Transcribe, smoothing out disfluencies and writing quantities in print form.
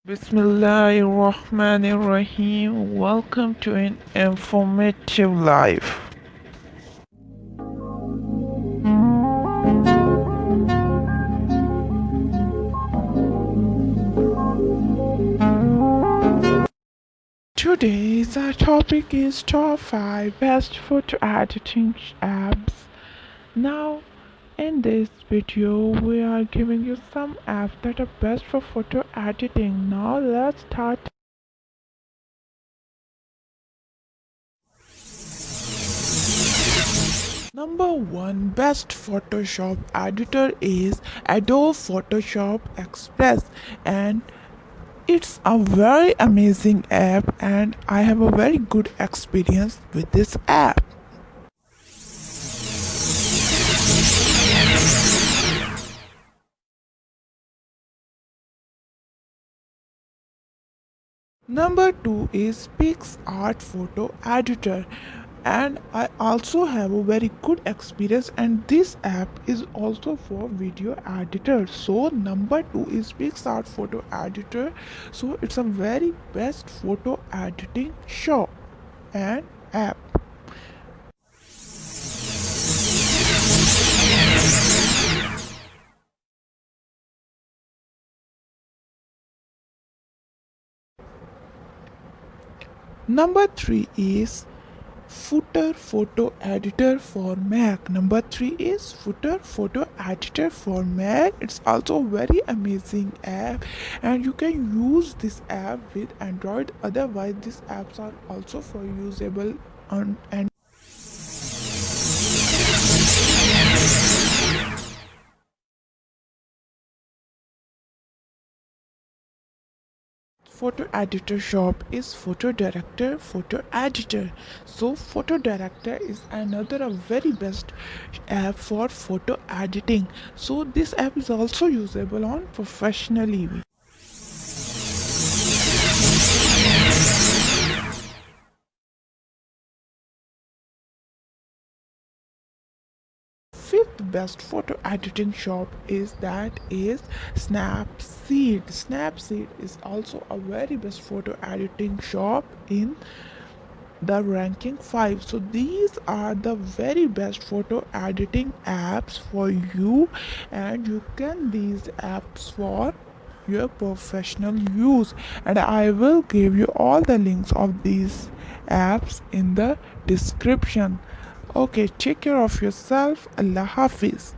Bismillahirrahmanirrahim. Welcome to an informative life. Today's our topic is top 5 best photo editing apps. Now, in this video, we are giving you some apps that are best for photo editing. Now, let's start. Number 1 best Photoshop editor is Adobe Photoshop Express, and it's a very amazing app, and I have a very good experience with this app. Number 2 is PixArt Photo Editor, and I also have a very good experience, and this app is also for video editor. So number 2 is PixArt Photo Editor. So it's a very best photo editing shop and app. Number 3 is Footer Photo Editor for Mac. Number 3 is Footer Photo Editor for Mac. It's also a very amazing app, and you can use this app with Android. Otherwise, these apps are also for usable on and photo editor shop is Photo Director Photo Editor. So Photo Director is another a very best app for photo editing. So this app is also usable on professionally. Fifth best photo editing shop is Snapseed. Snapseed is also a very best photo editing shop in the ranking 5. So these are the very best photo editing apps for you, and you can these apps for your professional use, and I will give you all the links of these apps in the description. Okay, take care of yourself. Allah Hafiz.